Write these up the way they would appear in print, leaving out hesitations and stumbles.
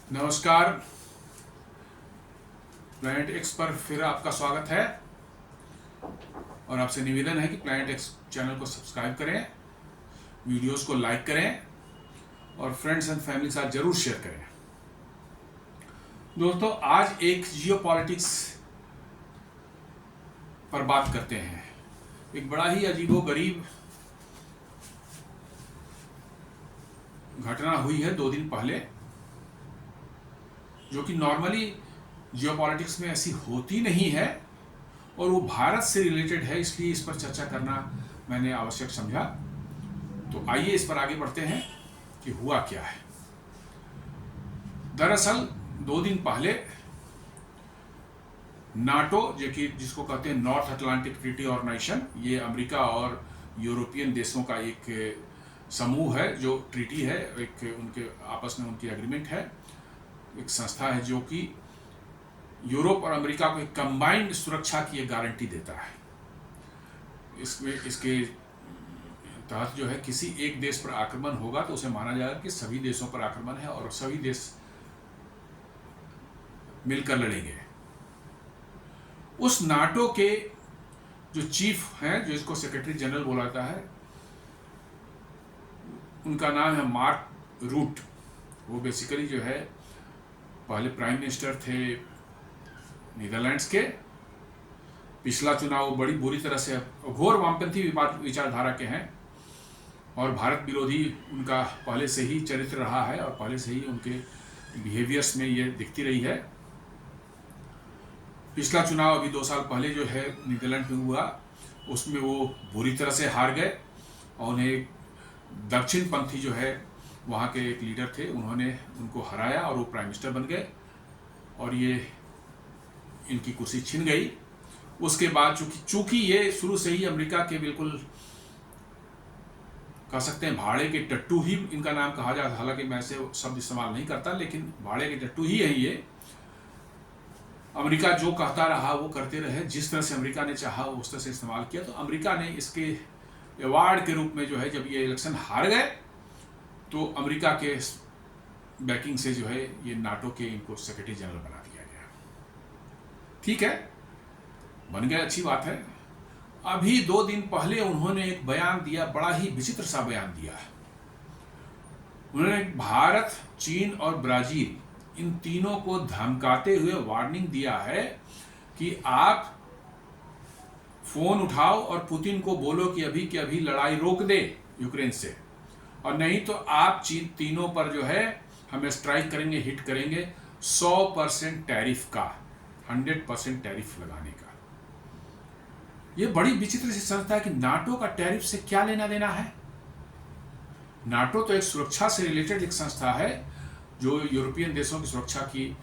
नमस्कार। Planet x पर फिर आपका स्वागत है और आपसे निवेदन है कि प्लैनेट एक्स चैनल को सब्सक्राइब करें, वीडियोस को लाइक करें और फ्रेंड्स एंड फैमिली के साथ जरूर शेयर करें। दोस्तों, आज एक जियोपॉलिटिक्स पर बात करते हैं। एक बड़ा ही अजीबोगरीब घटना हुई है 2 दिन पहले, जो कि नॉर्मली जियोपॉलिटिक्स में ऐसी होती नहीं है और वो भारत से रिलेटेड है, इसलिए इस पर चर्चा करना मैंने आवश्यक समझा। तो आइए इस पर आगे बढ़ते हैं कि हुआ क्या है। दरअसल 2 दिन पहले नाटो, जो कि जिसको कहते हैं नॉर्थ अटलांटिक ट्रीटी ऑर्गेनाइजेशन, ये अमेरिका और यूरोपियन देशों का एक समूह है, जो ट्रीटी है, एक उनके आपस में उनकी एग्रीमेंट है, एक संस्था है जो कि यूरोप और अमेरिका को एक कंबाइंड सुरक्षा की एक गारंटी देता है। इसके तहत जो है, किसी एक देश पर आक्रमण होगा तो उसे माना जाएगा कि सभी देशों पर आक्रमण है और सभी देश मिलकर लड़ेंगे। उस नाटो के जो चीफ हैं, जो इसको सेक्रेटरी जनरल बोला जाता है, उनका नाम है मार्क रूट। वो बेसिकली जो है पहले प्राइम मिनिस्टर थे नीदरलैंड्स के। पिछला चुनाव बड़ी बुरी तरह से घोर वामपंथी विचारधारा के हैं और भारत विरोधी उनका पहले से ही चरित्र रहा है और पहले से ही उनके बिहेवियर्स में ये दिखती रही है। पिछला चुनाव अभी 2 साल पहले जो है नीदरलैंड में हुआ, उसमें वो बुरी तरह से हार गए और उन्हें दक्षिणपंथी जो है वहाँ के एक लीडर थे, उन्होंने उनको हराया और वो प्राइम मिनिस्टर बन गए और ये इनकी कुर्सी छिन गई। उसके बाद चूंकि ये शुरू से ही अमेरिका के बिल्कुल कह सकते हैं भाड़े के टट्टू ही इनका नाम कहा जाता है, हालांकि मैं ऐसे शब्द इस्तेमाल नहीं करता, लेकिन भाड़े के टट्टू ही है ये। अमेरिका जो कहता रहा वो करते रहे, जिस तरह से अमेरिका ने चाहा उस तरह से इस्तेमाल किया। तो अमेरिका ने इसके अवार्ड के रूप में जो है, जब ये इलेक्शन हार गए तो अमेरिका के बैकिंग से जो है ये नाटो के इनको सेक्रेटरी जनरल बना दिया गया। ठीक है, बन गया, अच्छी बात है। अभी 2 दिन पहले उन्होंने एक बयान दिया, बड़ा ही विचित्र सा बयान दिया। उन्होंने भारत, चीन और ब्राजील, इन तीनों को धमकाते हुए वार्निंग दिया है कि आप फोन उठाओ और पुतिन को बोलो कि अभी लड़ाई रोक दे यूक्रेन से, और नहीं तो आप चीन तीनों पर जो है हमें स्ट्राइक करेंगे, हिट करेंगे 100% टैरिफ का, 100% टैरिफ लगाने का। ये बड़ी विचित्र सी संस्था है कि नाटो का टैरिफ से क्या लेना देना है। नाटो तो एक सुरक्षा से रिलेटेड एक संस्था है जो यूरोपियन देशों की सुरक्षा की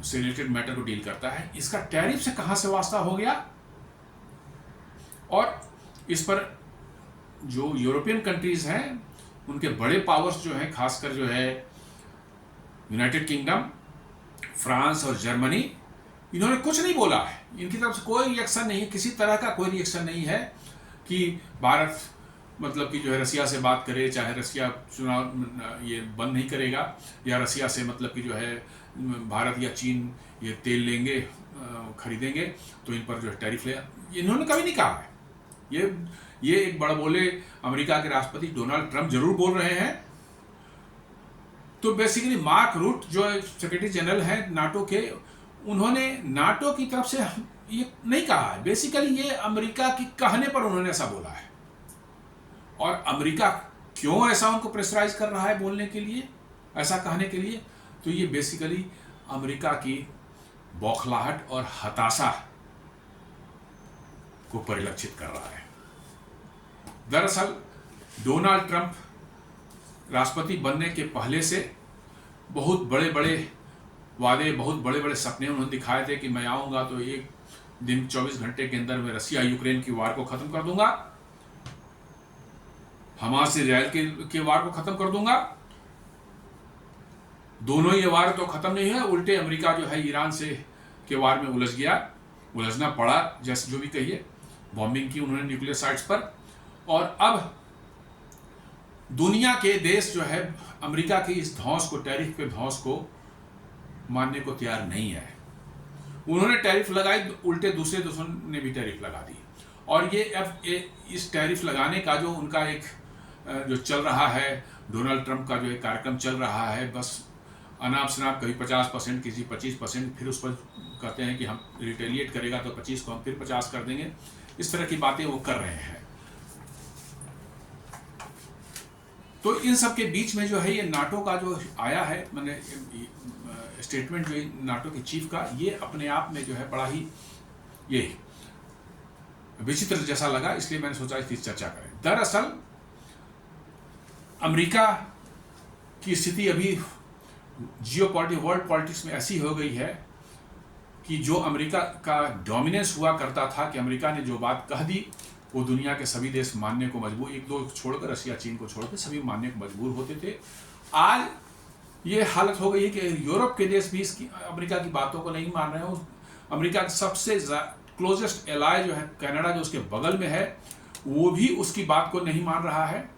से रिलेटेड मैटर को डील करता है। इसका टैरिफ से कहां से वास्ता हो गया? और इस पर जो यूरोपियन कंट्रीज हैं, उनके बड़े पावर्स जो हैं, खासकर जो है यूनाइटेड किंगडम, फ्रांस और जर्मनी, इन्होंने कुछ नहीं बोला है। इनकी तरफ से कोई रिएक्शन नहीं है, किसी तरह का कोई रिएक्शन नहीं है कि भारत मतलब कि जो है रसिया से बात करे, चाहे रसिया चुनाव ये बंद नहीं करेगा, या रसिया से मतलब कि जो है भारत या चीन ये तेल लेंगे, खरीदेंगे तो इन पर जो है टैरिफ ले, इन्होंने कभी नहीं कहा है। ये एक बड़ा बोले अमेरिका के राष्ट्रपति डोनाल्ड ट्रंप जरूर बोल रहे हैं। तो बेसिकली मार्क रूट जो सेक्रेटरी जनरल हैं नाटो के, उन्होंने नाटो की तरफ से ये नहीं कहा है। बेसिकली ये अमेरिका की कहने पर उन्होंने ऐसा बोला है। और अमेरिका क्यों ऐसा उनको प्रेशराइज कर रहा है बोलने के लिए, ऐसा कहने के लिए? तो ये बेसिकली अमेरिका की बौखलाहट और हताशा को परिलक्षित कर रहा है। दरअसल डोनाल्ड ट्रंप राष्ट्रपति बनने के पहले से बहुत बड़े बड़े वादे, बहुत बड़े बड़े सपने उन्होंने दिखाए थे कि मैं आऊंगा तो एक दिन 24 घंटे के अंदर मैं रसिया यूक्रेन की वार को खत्म कर दूंगा, हमास इजराइल के वार को खत्म कर दूंगा। दोनों ये वार तो खत्म नहीं है, उल्टे अमेरिका जो है ईरान से के वार में उलझ गया, उलझना पड़ा, जैसे जो भी कहिए। बॉम्बिंग की उन्होंने न्यूक्लियर साइट्स पर। और अब दुनिया के देश जो है अमेरिका की इस धौंस को, टैरिफ के धौंस को मानने को तैयार नहीं है। उन्होंने टैरिफ लगाई, उल्टे दूसरे देशों ने भी टैरिफ लगा दी। और ये इस टैरिफ लगाने का जो उनका एक जो चल रहा है, डोनाल्ड ट्रंप का जो एक कार्यक्रम चल रहा है, बस अनाप शनाप, कभी 50%, किसी 25%, फिर उस पर कहते हैं कि हम रिटेलिएट करेगा तो 25 को हम फिर 50 कर देंगे। इस तरह की बातें वो कर रहे हैं। तो इन सब के बीच में जो है ये नाटो का जो आया है, मैंने स्टेटमेंट जो नाटो के चीफ का, ये अपने आप में जो है बड़ा ही ये विचित्र जैसा लगा, इसलिए मैंने सोचा इसकी चर्चा करें। दरअसल अमेरिका की स्थिति अभी जियोपॉलिटिक्स, वर्ल्ड पॉलिटिक्स में ऐसी हो गई है कि जो अमेरिका का डोमिनेंस हुआ करता था, कि अमेरिका ने जो बात कह दी वो दुनिया के सभी देश मानने को मजबूर, एक दो छोड़कर, रशिया चीन को छोड़कर सभी मानने को मजबूर होते थे। आज ये हालत हो गई है कि यूरोप के देश भी इसकी, अमेरिका की बातों को नहीं मान रहे हैं। अमेरिका का सबसे क्लोजेस्ट एलाय जो है कनाडा, जो उसके बगल में है, वो भी उसकी बात को नहीं मान रहा है।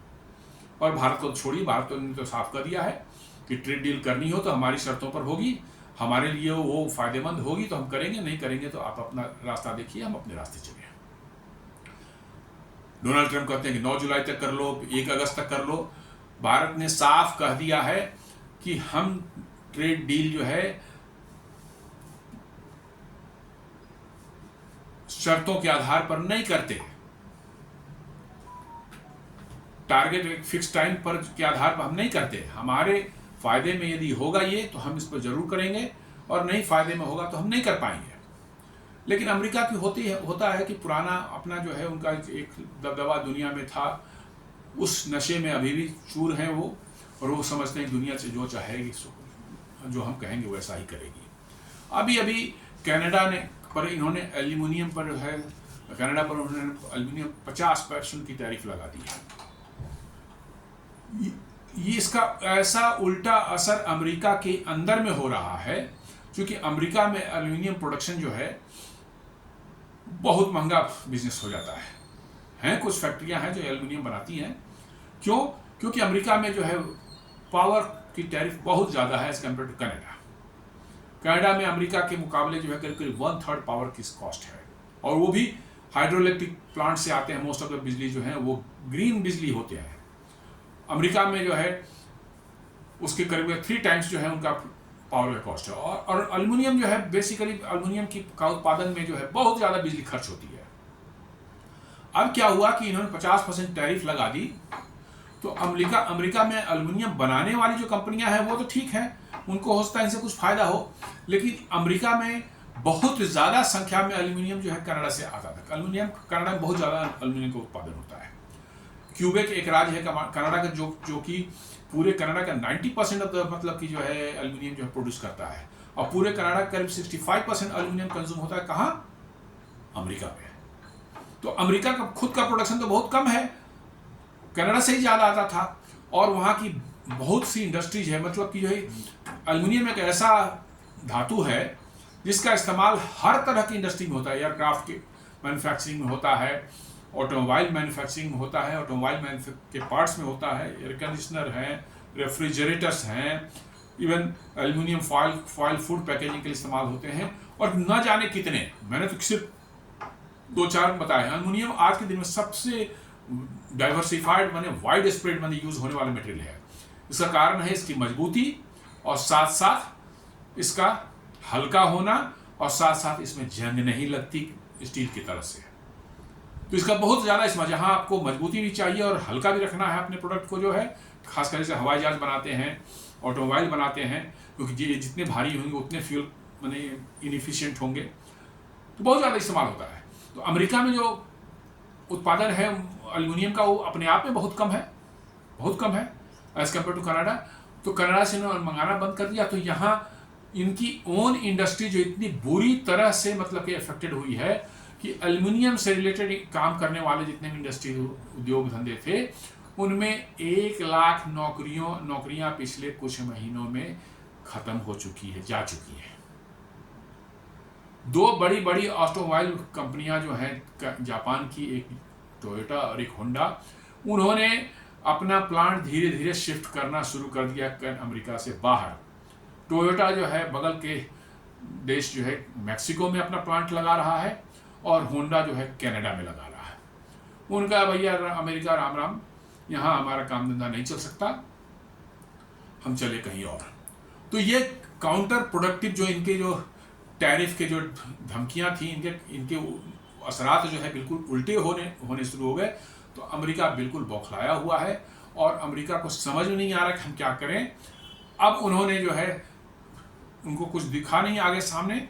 और भारत को छोड़िए, भारत ने तो साफ कर दिया है कि ट्रेड डील करनी हो तो हमारी शर्तों पर होगी, हमारे लिए वो फायदेमंद होगी तो हम करेंगे, नहीं करेंगे तो आप अपना रास्ता देखिए, हम अपने रास्ते चले। डोनाल्ड ट्रंप कहते हैं कि 9 जुलाई तक कर लो, 1 अगस्त तक कर लो। भारत ने साफ कह दिया है कि हम ट्रेड डील जो है शर्तों के आधार पर नहीं करते, टारगेट एक फिक्स टाइम पर के आधार पर हम नहीं करते। हमारे फायदे में यदि होगा ये तो हम इस पर जरूर करेंगे, और नहीं फायदे में होगा तो हम नहीं कर पाएंगे। लेकिन अमेरिका की होता है कि पुराना अपना जो है उनका एक दबदबा दुनिया में था, उस नशे में अभी भी चूर हैं वो, और वो समझते हैं दुनिया से जो चाहेगी, जो हम कहेंगे वैसा ही करेगी। अभी अभी कनाडा ने पर इन्होंने एल्यूमिनियम पर जो है, कनाडा पर उन्होंने एल्यूमिनियम 50% की टैरिफ लगा दी है। ये इसका ऐसा उल्टा असर अमेरिका के अंदर में हो रहा है, क्योंकि अमेरिका में एल्यूमिनियम प्रोडक्शन जो है बहुत महंगा बिजनेस हो जाता है। कुछ फैक्ट्रियां हैं जो एल्यूमिनियम बनाती हैं। क्यों? क्योंकि अमेरिका में जो है पावर की टैरिफ बहुत ज़्यादा है as compared to Canada. Canada में अमेरिका के मुकाबले जो है करीब 1/3 पावर की कॉस्ट है, और वो भी हाइड्रोइलेक्ट्रिक प्लांट से आते हैं। मोस्ट ऑफ द बिजली जो है वो ग्रीन बिजली होते हैं। अमेरिका में जो है उसके करीब 3 टाइम्स जो है उनका पावर का कॉस्ट है। और एल्युमिनियम जो है बेसिकली एल्युमिनियम का उत्पादन में जो है बहुत ज़्यादा बिजली खर्च होती है। अब क्या हुआ कि इन्होंने 50% टैरिफ लगा दी, तो अमेरिका में एल्युमिनियम बनाने वाली जो कंपनियां हैं वो तो ठीक है, उनको हो सकता है इनसे कुछ फायदा हो, लेकिन अमेरिका में बहुत ज़्यादा संख्या में एल्युमिनियम जो है कनाडा से आता था। एल्युमिनियम कनाडा में बहुत ज़्यादा एल्युमिनियम का उत्पादन होता है। क्यूबेक एक राज्य है कनाडा का जो कि पूरे कनाडा का 90% मतलब कि जो है एल्युमिनियम जो है प्रोड्यूस करता है, और पूरे कनाडा का करीब 65% एल्युमिनियम कंज्यूम होता है कहाँ? अमेरिका में। तो अमेरिका का खुद का प्रोडक्शन तो बहुत कम है, कनाडा से ही ज़्यादा आता था। और वहाँ की बहुत सी इंडस्ट्रीज है, मतलब कि जो है एल्युमिनियम एक ऐसा धातु है जिसका इस्तेमाल हर तरह की इंडस्ट्री में होता है। एयरक्राफ्ट के मैन्युफैक्चरिंग में होता है, ऑटोमोबाइल मैन्युफैक्चरिंग में होता है, ऑटोमोबाइल के पार्ट्स में होता है, एयर कंडीशनर हैं, रेफ्रिजरेटर्स हैं, even aluminium foil food packaging के लिए इस्तेमाल होते हैं, और न जाने कितने, मैंने तो सिर्फ 2-4 बताए हैं। एल्युमिनियम आज के दिन में सबसे डाइवर्सिफाइड माने वाइड स्प्रेड माने यूज होने वाला मटेरियल है। इसका कारण है इसकी मजबूती, और साथ साथ इसका हल्का होना, और साथ साथ इसमें जंग नहीं लगती स्टील की तरह से। तो इसका बहुत ज़्यादा इसमें, जहाँ आपको मजबूती भी चाहिए और हल्का भी रखना है अपने प्रोडक्ट को जो है, खासकर से हवाई जहाज बनाते हैं, ऑटोमोबाइल बनाते हैं, क्योंकि जितने भारी होंगे उतने फ्यूल माने इनएफिशिएंट होंगे, तो बहुत ज़्यादा इस्तेमाल होता है। तो अमेरिका में जो उत्पादन है एल्युमिनियम का वो अपने आप में बहुत कम है एज कम्पेयर टू कनाडा। तो कनाडा से इन्होंने मंगाना बंद कर दिया। तो यहाँ इनकी ओन इंडस्ट्री जो इतनी बुरी तरह से मतलब कि अफेक्टेड हुई है कि एल्युमिनियम से रिलेटेड काम करने वाले जितने भी इंडस्ट्री उद्योग धंधे थे, उनमें 1 लाख नौकरियां पिछले कुछ महीनों में खत्म हो चुकी है, जा चुकी है। 2 बड़ी ऑटोमोबाइल कंपनियां जो हैं जापान की, एक टोयोटा और एक होंडा, उन्होंने अपना प्लांट धीरे धीरे शिफ्ट करना शुरू कर दिया अमेरिका से बाहर। टोयोटा जो है बगल के देश जो है मैक्सिको में अपना प्लांट लगा रहा है, और होंडा जो है कनाडा में लगा रहा है। उनका भैया अमेरिका राम राम, यहाँ हमारा काम धंधा नहीं चल सकता, हम चले कहीं और। तो ये काउंटर प्रोडक्टिव जो इनके जो टैरिफ के जो धमकियां थी, इनके असरात जो है बिल्कुल उल्टे होने शुरू हो गए। तो अमेरिका बिल्कुल बौखलाया हुआ है, और अमेरिका को समझ में नहीं आ रहा कि हम क्या करें। अब उन्होंने जो है, उनको कुछ दिखा नहीं आगे सामने।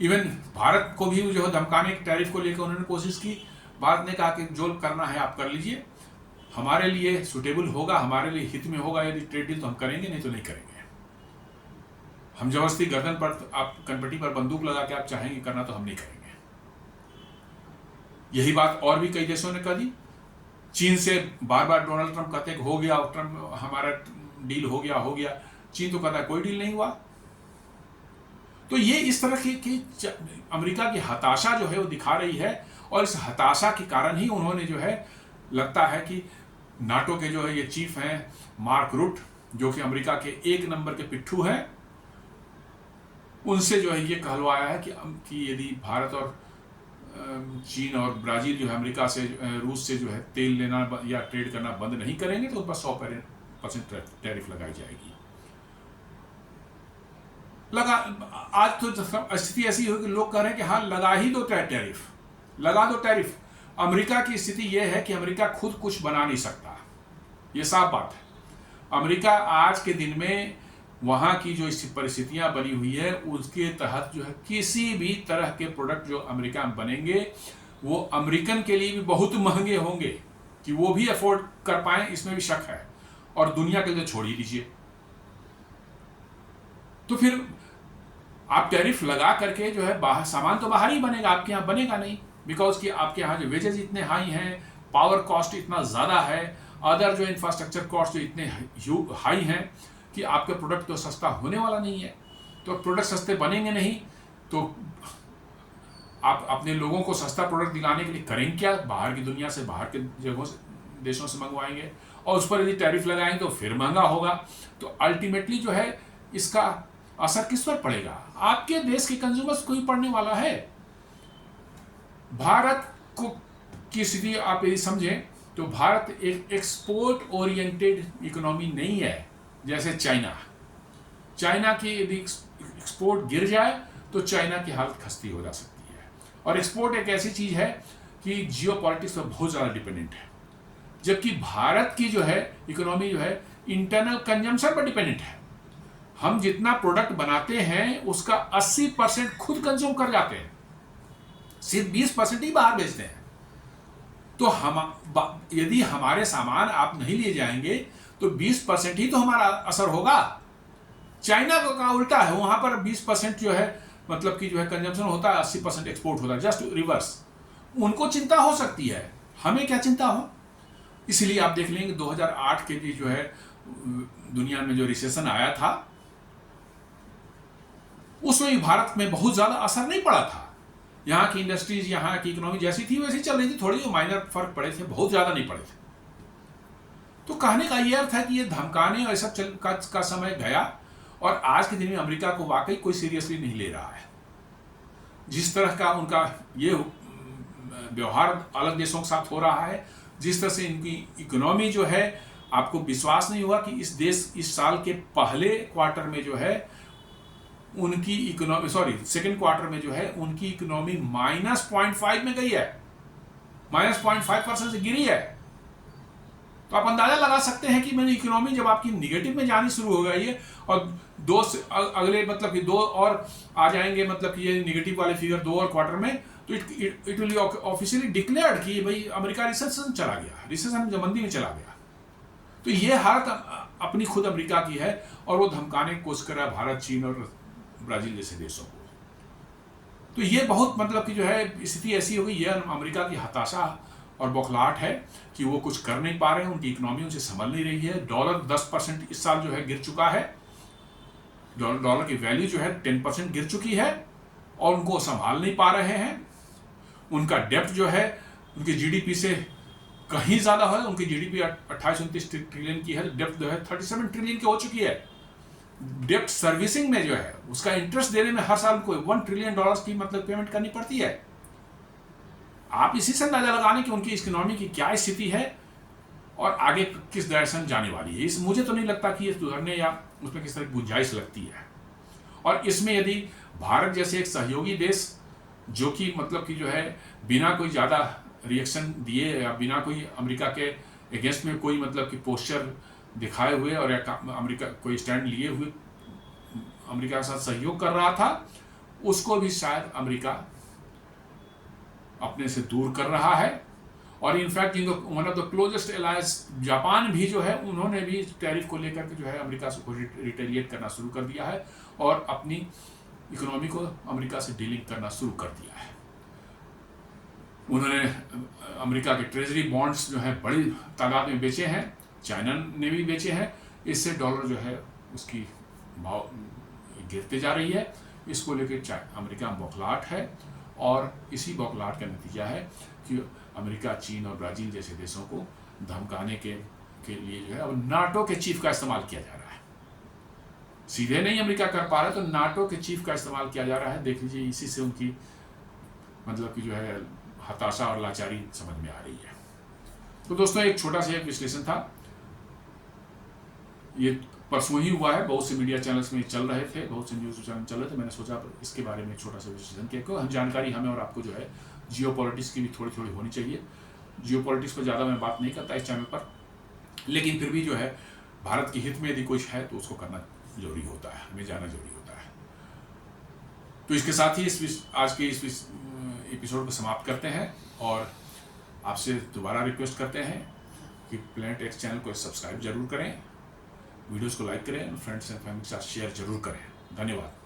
इवन भारत को भी जो है धमकाने के टैरिफ को लेकर उन्होंने कोशिश की। भारत ने कहा कि जो करना है आप कर लीजिए, हमारे लिए सुटेबल होगा, हमारे लिए हित में होगा यदि ट्रेड डील तो हम करेंगे, नहीं तो नहीं करेंगे। हम जबरदस्ती गर्दन पर, आप कनपट्टी पर बंदूक लगा के आप चाहेंगे करना तो हम नहीं करेंगे। यही बात और भी कई देशों ने कर दी। चीन से बार बार डोनाल्ड ट्रंप कहते हैं हो गया, ट्रंप हमारा डील हो गया। चीन तो कहता है कोई डील नहीं हुआ। तो ये इस तरह की अमेरिका की हताशा जो है वो दिखा रही है, और इस हताशा के कारण ही उन्होंने जो है, लगता है कि नाटो के जो है ये चीफ हैं मार्क रूट, जो कि अमेरिका के 1 नंबर के पिट्ठू हैं, उनसे जो है ये कहलवाया है कि यदि भारत और चीन और ब्राजील जो है अमेरिका से, रूस से जो है तेल लेना या ट्रेड करना बंद नहीं करेंगे तो उन पर 100% टैरिफ लगाई जाएगी। आज तो स्थिति ऐसी हो कि लोग कह रहे हैं कि हाँ लगा ही दो टैरिफ, लगा दो टैरिफ। अमेरिका की स्थिति यह है कि अमेरिका खुद कुछ बना नहीं सकता, ये साफ बात है। अमेरिका आज के दिन में वहाँ की जो परिस्थितियाँ बनी हुई है उसके तहत जो है किसी भी तरह के प्रोडक्ट जो अमेरिका में बनेंगे वो अमेरिकन के लिए भी बहुत महंगे होंगे, कि वो भी अफोर्ड कर पाएं इसमें भी शक है, और दुनिया के लिए छोड़ ही दीजिए। तो फिर आप टैरिफ लगा करके जो है बाहर सामान तो बाहर ही बनेगा, आपके यहाँ बनेगा नहीं, बिकॉज कि आपके यहाँ जो वेजेस इतने हाई हैं, पावर कॉस्ट इतना ज़्यादा है, अदर जो इंफ्रास्ट्रक्चर कॉस्ट जो इतने हाई हैं कि आपका प्रोडक्ट तो सस्ता होने वाला नहीं है। तो प्रोडक्ट सस्ते बनेंगे नहीं तो आप अपने लोगों को सस्ता प्रोडक्ट दिलाने के लिए करेंगे क्या? बाहर की दुनिया से, बाहर के जगहों से, देशों से मंगवाएंगे, और उस पर यदि टैरिफ लगाएंगे तो फिर महंगा होगा। तो अल्टीमेटली जो है इसका असर किस पर पड़ेगा? आपके देश के कंज्यूमर्स को ही पड़ने वाला है। भारत को की स्थिति आप यदि समझें तो भारत एक एक्सपोर्ट ओरिएंटेड इकोनॉमी नहीं है जैसे चाइना की यदि एक्सपोर्ट गिर जाए तो चाइना की हालत खस्ती हो जा सकती है। और एक्सपोर्ट एक ऐसी चीज है कि जियोपॉलिटिक्स पर बहुत ज़्यादा डिपेंडेंट है, जबकि भारत की जो है इकोनॉमी जो है इंटरनल कंजम्पशन पर डिपेंडेंट है। हम जितना प्रोडक्ट बनाते हैं उसका 80% खुद कंज्यूम कर जाते हैं, सिर्फ 20% ही बाहर बेचते हैं। तो हम यदि हमारे सामान आप नहीं ले जाएंगे तो 20% ही तो हमारा असर होगा। चाइना का उल्टा है, वहां पर 20% जो है मतलब कि जो है कंजम्पशन होता है, 80% एक्सपोर्ट होता है, जस्ट रिवर्स। उनको चिंता हो सकती है, हमें क्या चिंता हो? इसलिए आप देख लेंगे 2008 के जो है दुनिया में जो रिसेशन आया था उसमें भी भारत में बहुत ज्यादा असर नहीं पड़ा था। यहाँ की इंडस्ट्रीज, यहाँ की इकोनॉमी जैसी थी वैसी चल रही थी, थोड़ी माइनर फर्क पड़े थे, बहुत ज्यादा नहीं पड़े थे। तो कहने का ये अर्थ है कि ये धमकाने और सब का समय गया, और आज के दिन में अमेरिका को वाकई कोई सीरियसली नहीं ले रहा है। जिस तरह का उनका ये व्यवहार अलग देशों के साथ हो रहा है, जिस तरह से इनकी इकोनॉमी जो है, आपको विश्वास नहीं हुआ कि इस साल के पहले क्वार्टर में जो है उनकी इकोनॉमी, सेकेंड क्वार्टर में जो है उनकी इकोनॉमी -0.5 में गई है, -0.5% से गिरी है। तो आप अंदाजा लगा सकते हैं कि मेरी इकोनॉमी जब आपकी निगेटिव में जानी शुरू हो गई है, और अगले मतलब कि 2 और आ जाएंगे, मतलब कि ये निगेटिव वाले फिगर 2 और क्वार्टर में, तो इट विल ऑफिशियली डिक्लेयर्ड कि भाई अमेरिका रिसेशन चला गया, रिसेशन मंदी में चला गया। तो ये हालत अपनी खुद अमेरिका की है, और वो धमकाने की कोशिश कर रहा है भारत, चीन और ब्राजील जैसे देशों को। तो ये बहुत मतलब कि जो है स्थिति ऐसी हो गई, ये अमेरिका की हताशा और बौखलाहट है कि वो कुछ कर नहीं पा रहे हैं, उनकी इकोनॉमी उनसे संभल नहीं रही है। डॉलर 10% इस साल जो है गिर चुका है, डॉलर की वैल्यू जो है 10% गिर चुकी है, और उनको संभाल नहीं पा रहे हैं। उनका डेप्ट जो है उनकी जीडीपी से कहीं ज़्यादा है, उनकी जीडीपी 28-29 ट्रिलियन की है, डेप्थ जो है 37 ट्रिलियन की हो चुकी है। डेप्थ सर्विसिंग में जो है उसका इंटरेस्ट देने में हर साल को $1 ट्रिलियन की मतलब पेमेंट करनी पड़ती है। आप इसी से अंदाजा लगाने कि उनकी इकोनॉमी की क्या स्थिति है और आगे किस डायरेक्शन जाने वाली है। इस मुझे तो नहीं लगता कि ये सुधरने या उसमें किस तरह की गुंजाइश लगती है। और इसमें यदि भारत जैसे एक सहयोगी देश जो कि मतलब कि जो है बिना कोई ज़्यादा रिएक्शन दिए या बिना कोई अमेरिका के अगेंस्ट में कोई मतलब कि पोस्चर दिखाए हुए और अमेरिका कोई स्टैंड लिए हुए अमेरिका के साथ सहयोग कर रहा था, उसको भी शायद अमेरिका अपने से दूर कर रहा है। और in fact one of the closest alliance Japan भी जो है उन्होंने भी टैरिफ को लेकर के जो है अमेरिका से रिटेलिएट करना शुरू कर दिया है और अपनी इकोनॉमी को अमेरिका से डीलिंग करना शुरू कर दिया है। उन्होंने अमेरिका के ट्रेजरी बॉन्ड्स जो है बड़ी तादाद में बेचे हैं, चाइना ने भी बेचे हैं। इससे डॉलर जो है उसकी भाव गिरते जा रही है। इसको लेकर अमेरिका बौखलाहट है और इसी बौखलाहट का नतीजा है कि अमेरिका, चीन और ब्राज़ील जैसे देशों को धमकाने के लिए जो है अब नाटो के चीफ का इस्तेमाल किया जा रहा है। सीधे नहीं अमेरिका कर पा रहा है तो नाटो के चीफ का इस्तेमाल किया जा रहा है। देख लीजिए, इसी से उनकी मतलब कि जो है हताशा और लाचारी समझ में आ रही है। तो दोस्तों, एक छोटा सा एक विश्लेषण था, ये परसों ही हुआ है। बहुत से मीडिया चैनल्स में चल रहे थे, बहुत से न्यूज़ चैनल चल रहे थे। मैंने सोचा इसके बारे में छोटा सा विश्लेषण किया, क्यों जानकारी हमें और आपको जो है जियो पॉलिटिक्स की भी थोड़ी थोड़ी होनी चाहिए। जियो पॉलिटिक्स पर ज़्यादा मैं बात नहीं करता इस चैनल पर, लेकिन फिर भी जो है भारत के हित में यदि कुछ है तो उसको करना जरूरी होता है, हमें जाना जरूरी होता है। तो इसके साथ ही आज के इस एपिसोड को समाप्त करते हैं और आपसे दोबारा रिक्वेस्ट करते हैं कि प्लैनेट एक्स चैनल को सब्सक्राइब जरूर करें, वीडियोस को लाइक करें, फ्रेंड्स एंड फैमिली के साथ शेयर जरूर करें। धन्यवाद।